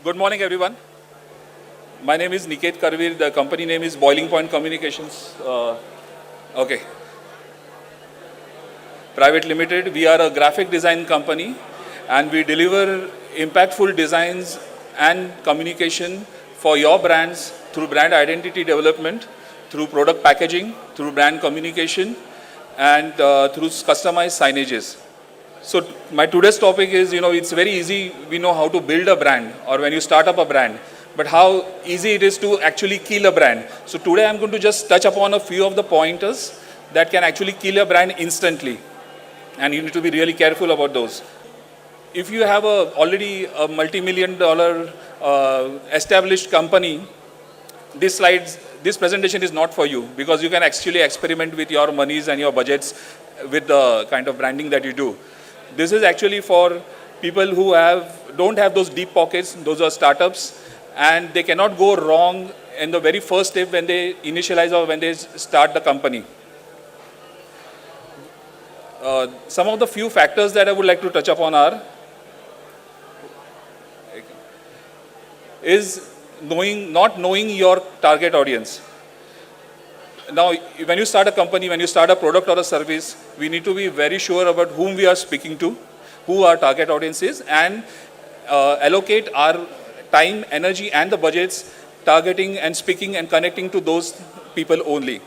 Good morning, everyone. My name is Niket Karvir. The company name is Boiling Point Communications. Okay. Private Limited. We are a graphic design company, and we deliver impactful designs and communication for your brands through brand identity development, through product packaging, through brand communication, and through customized signages. So my today's topic is, it's very easy. We know how to build a brand or when you start up a brand, but how easy it is to actually kill a brand. So today I'm going to just touch upon a few of the pointers that can actually kill a brand instantly. And you need to be really careful about those. If you have already a multi-million dollar established company, this presentation is not for you because you can actually experiment with your monies and your budgets with the kind of branding that you do. This is actually for people who don't have those deep pockets. Those are startups, and they cannot go wrong in the very first step when they initialize or when they start the company. Some of the few factors that I would like to touch upon is not knowing your target audience. Now, when you start a company, when you start a product or a service, we need to be very sure about whom we are speaking to, who our target audience is, and allocate our time, energy, and the budgets targeting and speaking and connecting to those people only.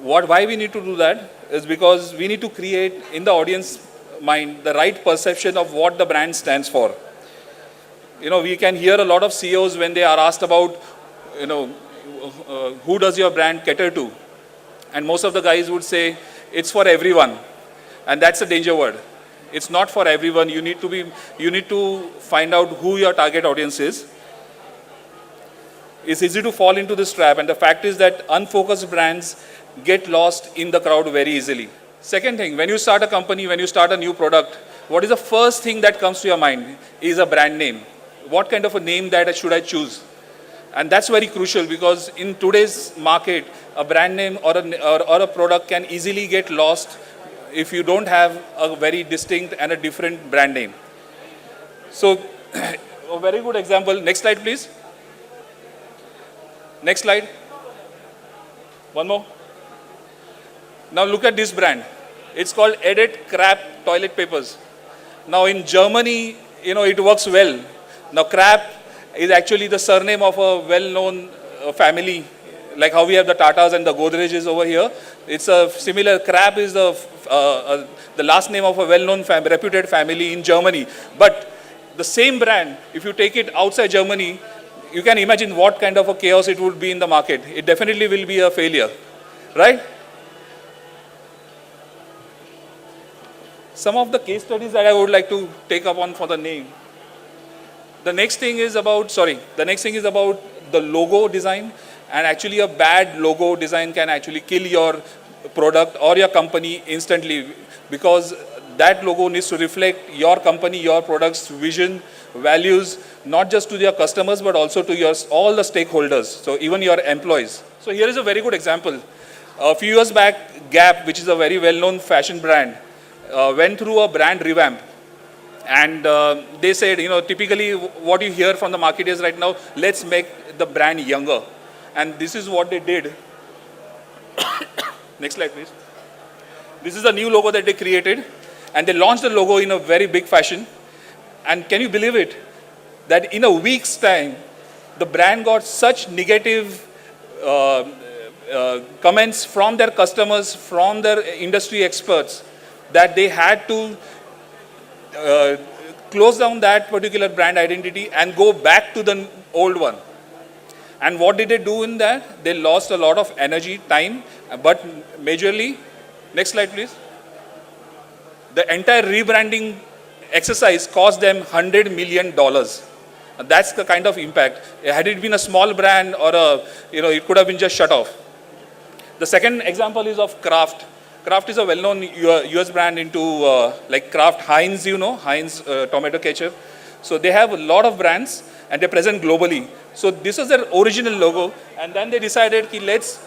Why we need to do that is because we need to create in the audience mind the right perception of what the brand stands for. We can hear a lot of CEOs when they are asked about, who does your brand cater to? And most of the guys would say, it's for everyone. And that's a danger word. It's not for everyone. You need to find out who your target audience is. It's easy to fall into this trap. And the fact is that unfocused brands get lost in the crowd very easily. Second thing, when you start a company, when you start a new product, what is the first thing that comes to your mind is a brand name. What kind of a name that should I choose? And that's very crucial because in today's market, a brand name or a product can easily get lost if you don't have a very distinct and a different brand name. So, a very good example. Next slide, please. Next slide. One more. Now look at this brand. It's called Edit Crap Toilet Papers. Now in Germany, it works well. Now, Crap is actually the surname of a well-known family, like how we have the Tatas and the Godrejes over here. It's a similar. Crap is the last name of a well-known reputed family in Germany. But the same brand, if you take it outside Germany, you can imagine what kind of a chaos it would be in the market. It definitely will be a failure, right? Some of the case studies that I would like to take up on for the name. The next thing is about the logo design, and actually a bad logo design can actually kill your product or your company instantly because that logo needs to reflect your company, your product's vision, values, not just to your customers but also to all the stakeholders, so even your employees. So here is a very good example. A few years back, Gap, which is a very well-known fashion brand, went through a brand revamp. And they said, typically what you hear from the market is right now, let's make the brand younger. And this is what they did. Next slide, please. This is the new logo that they created. And they launched the logo in a very big fashion. And can you believe it? That in a week's time, the brand got such negative comments from their customers, from their industry experts, that they had to close down that particular brand identity and go back to the old one. And what did they do in that? They lost a lot of energy, time, but majorly, next slide please. The entire rebranding exercise cost them $100 million. That's the kind of impact. Had it been a small brand or it could have been just shut off. The second example is of Kraft. Kraft is a well-known US brand into like Kraft Heinz, Heinz tomato ketchup. So they have a lot of brands and they're present globally. So this is their original logo, and then they decided, let's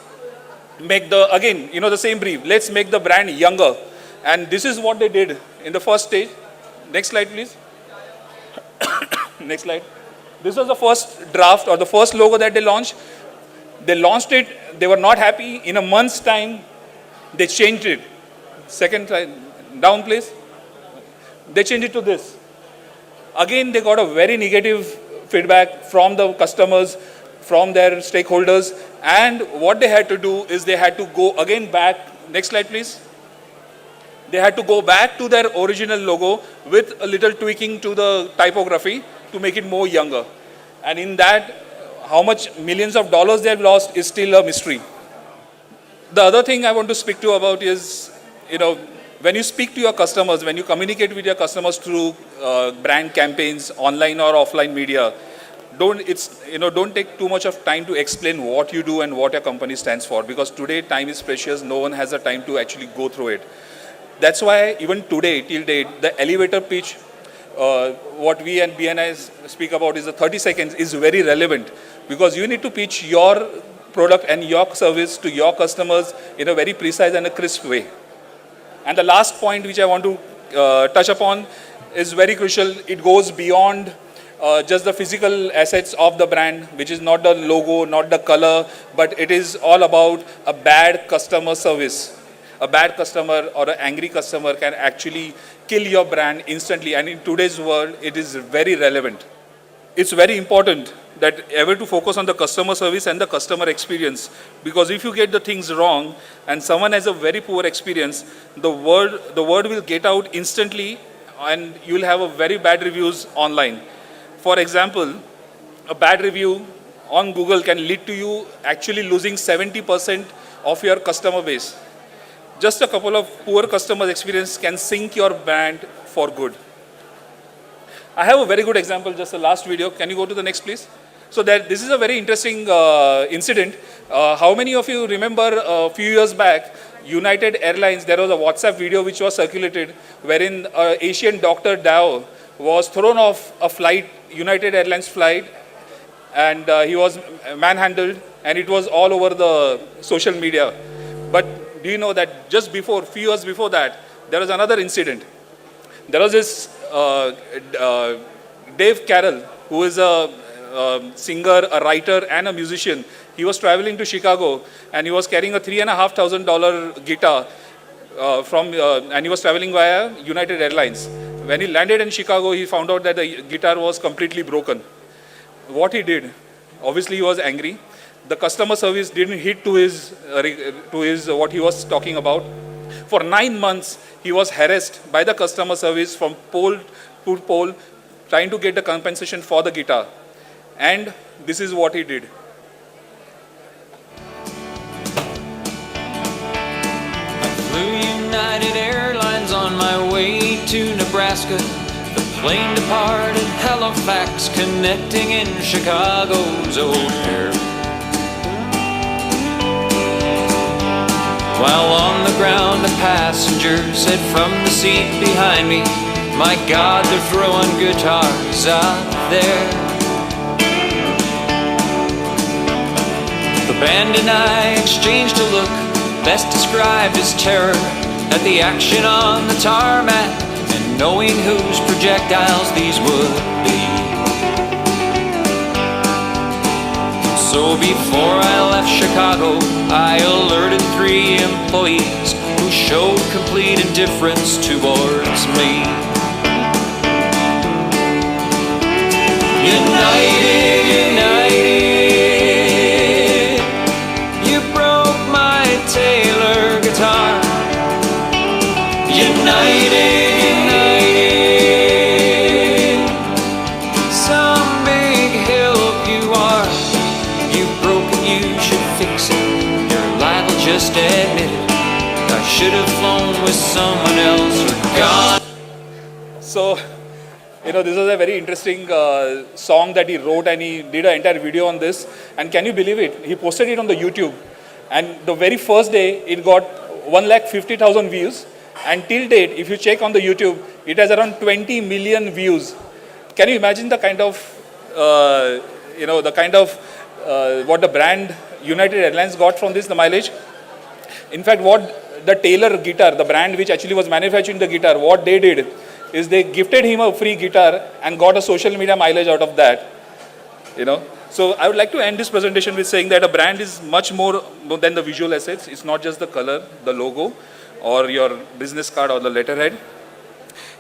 make the same brief. Let's make the brand younger. And this is what they did in the first stage. Next slide, please. Next slide. This was the first draft or the first logo that they launched. They launched it. They were not happy. In a month's time, they changed it. Second slide. Down, please. They changed it to this. Again, they got a very negative feedback from the customers, from their stakeholders. And what they had to do is they had to go again back. Next slide, please. They had to go back to their original logo with a little tweaking to the typography to make it more younger. And in that, how much millions of dollars they have lost is still a mystery. The other thing I want to speak to about is, when you speak to your customers, when you communicate with your customers through brand campaigns, online or offline media, don't take too much of time to explain what you do and what your company stands for, because today time is precious. No one has the time to actually go through it. That's why even today, till date, the elevator pitch, what we and BNI speak about is the 30 seconds is very relevant, because you need to pitch your product and your service to your customers in a very precise and a crisp way. And the last point which I want to touch upon is very crucial. It goes beyond just the physical assets of the brand, which is not the logo, not the color, but it is all about a bad customer service. A bad customer or an angry customer can actually kill your brand instantly. And in today's world, it is very relevant. It's very important that ever to focus on the customer service and the customer experience. Because if you get the things wrong and someone has a very poor experience, the word will get out instantly and you will have a very bad reviews online. For example, a bad review on Google can lead to you actually losing 70% of your customer base. Just a couple of poor customer experience can sink your brand for good. I have a very good example, just the last video. Can you go to the next, please? So this is a very interesting incident. How many of you remember a few years back, United Airlines, there was a WhatsApp video which was circulated wherein Asian doctor Dao was thrown off a flight, United Airlines flight, and he was manhandled, and it was all over the social media. But do you know that just before, few years before that, there was another incident. There was this Dave Carroll, who is a singer, a writer, and a musician. He was traveling to Chicago, and he was carrying a $3,500 guitar and he was traveling via United Airlines. When he landed in Chicago, he found out that the guitar was completely broken. What he did, obviously he was angry. The customer service didn't hit to his what he was talking about. For 9 months, he was harassed by the customer service from pole to pole, trying to get the compensation for the guitar. And this is what he did. I flew United Airlines on my way to Nebraska. The plane departed Halifax, connecting in Chicago's O'Hare. While on the ground, a passenger said from the seat behind me, "My God, they're throwing guitars out there." The band and I exchanged a look, best described as terror, at the action on the tarmac, and knowing whose projectiles these would be. So before I left Chicago, I alerted 3 employees who showed complete indifference towards me. United, United, you broke my Taylor guitar. United, United, some big help you are. You broke it, you should fix it. You're liable, just admit it. I should have flown with someone else or gone. So, this was a very interesting song that he wrote, and he did an entire video on this. And can you believe it? He posted it on the YouTube. And the very first day, it got 150,000 views. And till date, if you check on the YouTube, it has around 20 million views. Can you imagine the kind of, what the brand United Airlines got from this, the mileage? In fact, what the Taylor guitar, the brand which actually was manufacturing the guitar, what they did is they gifted him a free guitar and got a social media mileage out of that. You know, so I would like to end this presentation with saying that a brand is much more than the visual assets. It's not just the color, the logo, or your business card or the letterhead.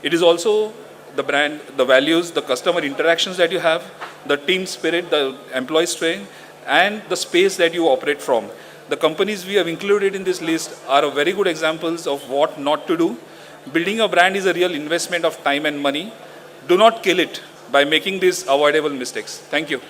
It is also the brand, the values, the customer interactions that you have, the team spirit, the employee strength, and the space that you operate from. The companies we have included in this list are a very good examples of what not to do. Building a brand is a real investment of time and money. Do not kill it by making these avoidable mistakes. Thank you.